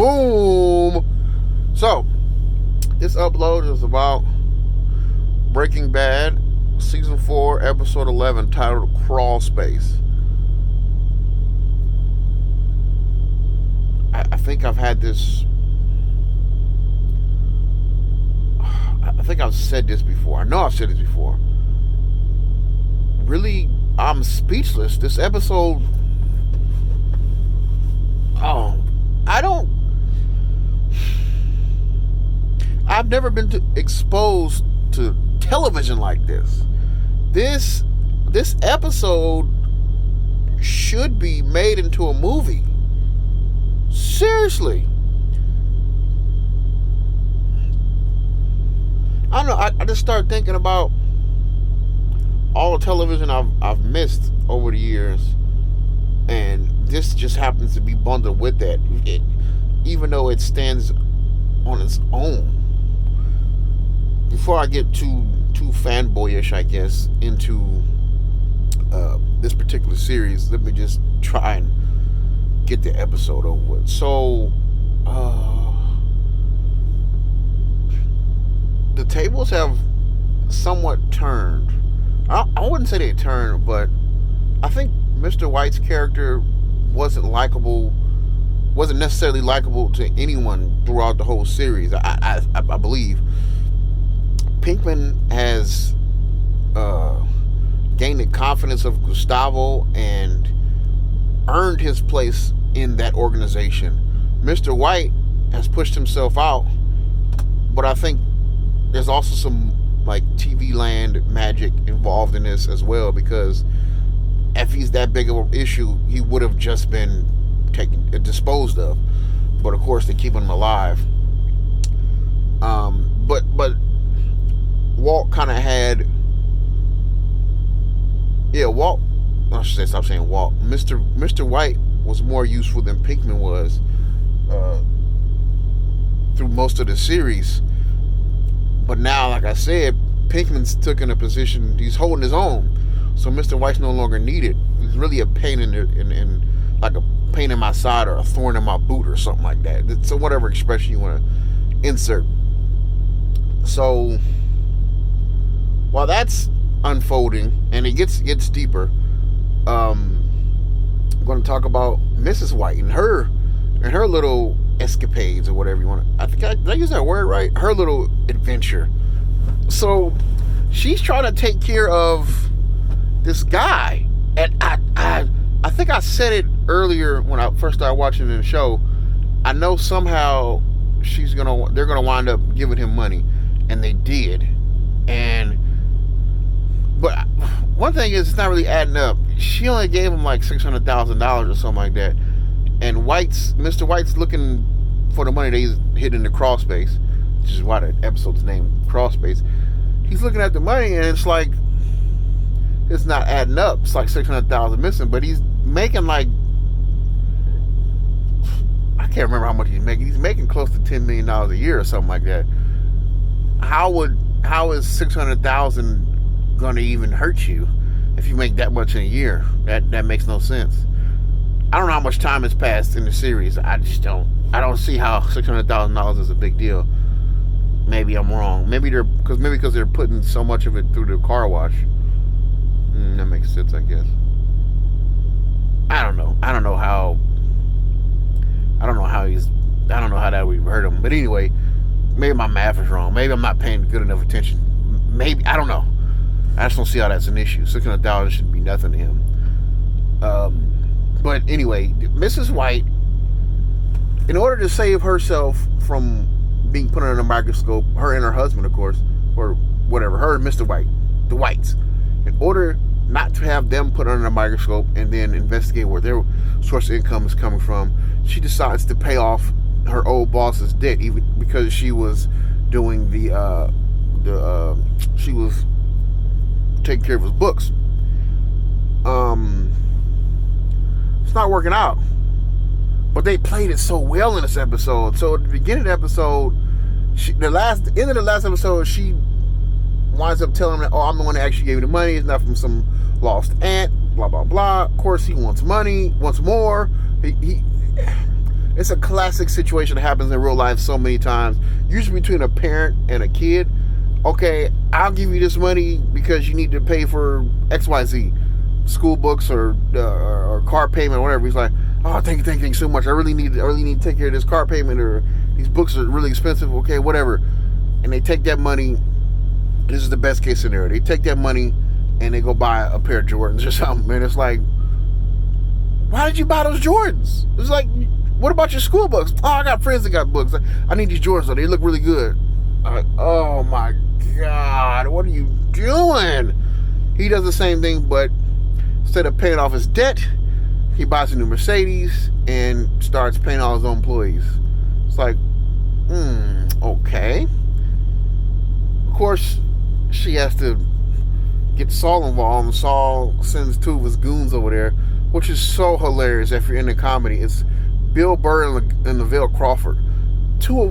Boom. So, this upload is about Breaking Bad, Season 4, Episode 11, titled Crawl Space. I think I've had this... I think I've said this before. I know I've said this before. Really, I'm speechless. This episode... I've never been exposed to television like this. This episode should be made into a movie. Seriously. I don't know. I just started thinking about all the television I've missed over the years, and this just happens to be bundled with that. Even though it stands on its own. Before I get too fanboyish, I guess, into this particular series, let me just try and get the episode over with. So, the tables have somewhat turned. I wouldn't say they turned, but I think Mr. White's character wasn't necessarily likable to anyone throughout the whole series. I believe Pinkman has gained the confidence of Gustavo and earned his place in that organization. Mr. White has pushed himself out, but I think there's also some like TV land magic involved in this as well, because if he's that big of an issue, he would have just been disposed of. But of course, they keep him alive. But Walt kind of had, Walt. I should stop saying Walt. Mr. White was more useful than Pinkman was through most of the series. But now, like I said, Pinkman's taken a position. He's holding his own. So Mr. White's no longer needed. He's really a pain in like a pain in my side or a thorn in my boot or something like that. So whatever expression you want to insert. So while that's unfolding and it gets deeper, I'm going to talk about Mrs. White and her little escapades or whatever you want to. Did I use that word right? Her little adventure. So she's trying to take care of this guy, and I think I said it earlier when I first started watching the show. I know somehow they're gonna wind up giving him money, and they did. But one thing is, it's not really adding up. She only gave him like $600,000 or something like that, and Mr. White's looking for the money that he's hidden in the crawl space, which is why the episode's named Crawl Space. He's looking at the money, and it's like, it's not adding up. It's like $600,000 missing, but he's making like, I can't remember how much he's making. He's making close to $10 million a year or something like that. How is $600,000 going to even hurt you if you make that much in a year? That makes no sense. I don't know how much time has passed in the series. I don't see how $600,000 is a big deal. Maybe I'm wrong. Maybe because they're putting so much of it through the car wash. That makes sense, I guess. I don't know how that would hurt him. But anyway, maybe my math is wrong. Maybe I'm not paying good enough attention. Maybe, I don't know. I just don't see how that's an issue. $600,000 shouldn't be nothing to him. But anyway, Mrs. White, in order to save herself from being put under a microscope, her and her husband, of course, or whatever, her and Mr. White, the Whites, in order not to have them put under a microscope and then investigate where their source of income is coming from, she decides to pay off her old boss's debt, even because she was doing she was taking care of his books. It's not working out, but they played it so well in this episode. So at the beginning of the episode, end of the last episode, she winds up telling him that, I'm the one that actually gave you the money. It's not from some lost aunt, blah, blah, blah. Of course, he wants money, wants more. It's a classic situation that happens in real life so many times. Usually between a parent and a kid. Okay, I'll give you this money because you need to pay for XYZ, school books or car payment or whatever. He's like, oh, thank you so much. I really need to take care of this car payment, or these books are really expensive. Okay, whatever. And they take that money. This is the best case scenario. They take that money and they go buy a pair of Jordans or something. And it's like, why did you buy those Jordans? It's like, what about your school books? Oh, I got friends that got books. I need these Jordans, though. They look really good. I'm like, oh my God, what are you doing? He does the same thing, but instead of paying off his debt, he buys a new Mercedes and starts paying all his own employees. It's like, okay. Of course, she has to get Saul involved, and Saul sends two of his goons over there, which is so hilarious if you're into comedy. It's Bill Burr and Lavelle Crawford. Two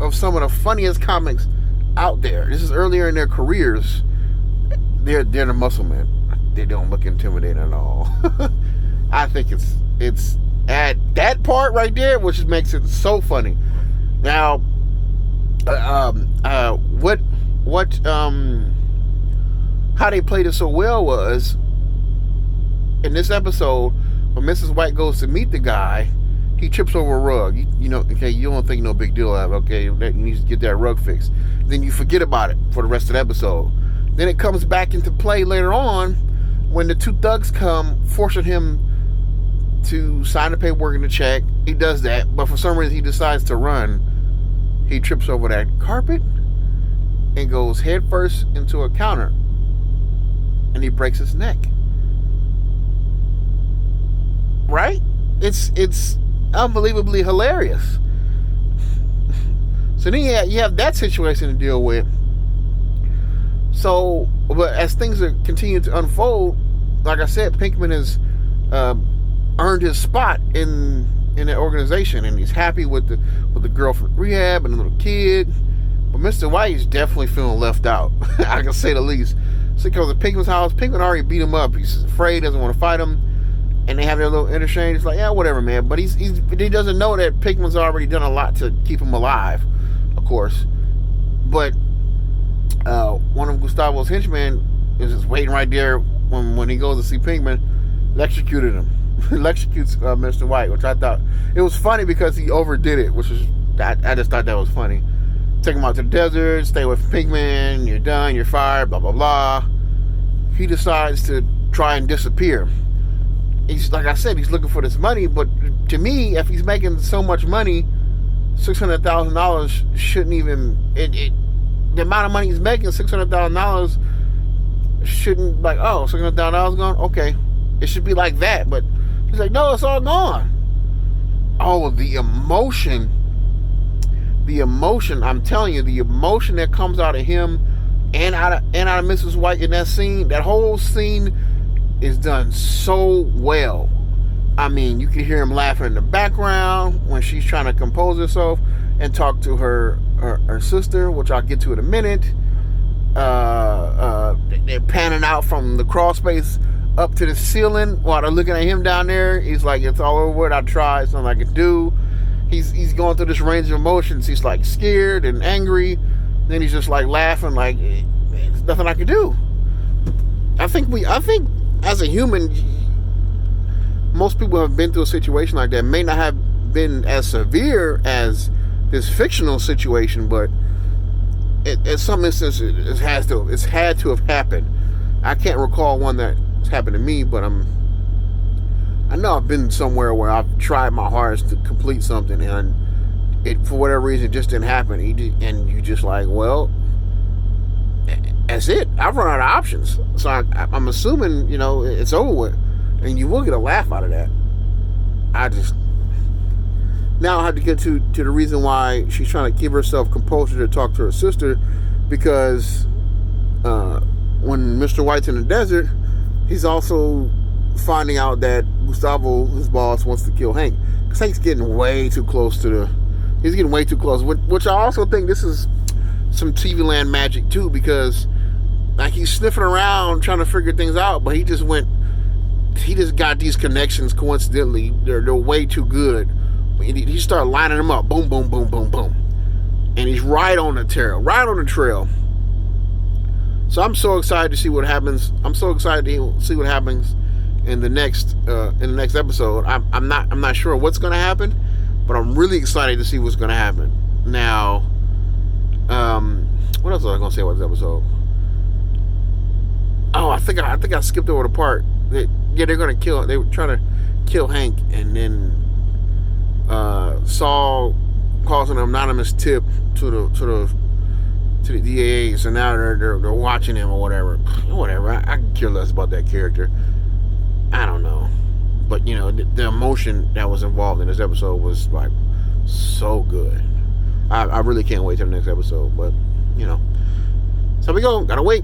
of some of the funniest comics out there. This is earlier in their careers. They're the muscle men. They don't look intimidating at all. I think it's at that part right there, which makes it so funny. Now, how they played it so well was in this episode when Mrs. White goes to meet the guy, he trips over a rug. You know, okay, you don't think no big deal of it. Okay, you need to get that rug fixed. Then you forget about it for the rest of the episode. Then it comes back into play later on when the two thugs come, forcing him to sign the paperwork and the check. He does that, but for some reason he decides to run. He trips over that carpet and goes headfirst into a counter, and he breaks his neck. Right? It's unbelievably hilarious. So then you have that situation to deal with. So, but as things are continuing to unfold, like I said, Pinkman has earned his spot in the organization, and he's happy with the girl from rehab and the little kid. But Mr. White is definitely feeling left out. I can say the least. So he goes to Pinkman's house. Pinkman already beat him up. He's afraid, doesn't want to fight him. And they have their little interchange. It's like, yeah, whatever, man. But he doesn't know that Pinkman's already done a lot to keep him alive, of course. But one of Gustavo's henchmen is just waiting right there when he goes to see Pinkman, electrocuted him. Electrocutes Mr. White, which I thought it was funny because he overdid it, which was I just thought that was funny. Take him out to the desert, stay with Pinkman, you're done, you're fired, blah blah blah. He decides to try and disappear. He's, like I said, he's looking for this money, but to me, if he's making so much money, $600,000 shouldn't even the amount of money he's making, $600,000 shouldn't, like, oh, $600,000 gone? Okay. It should be like that, but he's like, no, it's all gone. Oh, the emotion, I'm telling you, the emotion that comes out of him and out of Mrs. White in that scene, that whole scene is done so well. I mean, you can hear him laughing in the background when she's trying to compose herself and talk to her sister, which I'll get to in a minute. They're panning out from the crawl space up to the ceiling while they're looking at him down there. He's like, it's all over. I tried, something I could do. He's going through this range of emotions. He's like scared and angry. Then he's just like laughing, like there's nothing I can do. I think as a human, most people have been through a situation like that. May not have been as severe as this fictional situation, but in some instances, it's had to have happened. I can't recall one that's happened to me, but I know I've been somewhere where I've tried my hardest to complete something, and it, for whatever reason, just didn't happen. And you just like, well, that's it. I've run out of options. So I'm assuming, it's over with. And you will get a laugh out of that. Now I have to get to the reason why she's trying to give herself composure to talk to her sister, because when Mr. White's in the desert, he's also finding out that Gustavo, his boss, wants to kill Hank. Because Hank's getting way too close he's getting way too close, which I also think this is some TV Land magic too, because like he's sniffing around trying to figure things out, but he just went he just got these connections coincidentally. They're way too good. He started lining them up. Boom, boom, boom, boom, boom. And he's right on the trail. So I'm so excited to see what happens. I'm so excited to see what happens in the next episode. I'm not sure what's going to happen, but I'm really excited to see what's going to happen. Now, what else was I going to say about this episode? Oh, I think I skipped over the part that they're going to kill. They were trying to kill Hank, and then Saul calls an anonymous tip to the DAA. So now they're watching him or whatever. I can care less about that character. I don't know, but the emotion that was involved in this episode was like so good. I really can't wait till the next episode. But so we go. Gotta wait.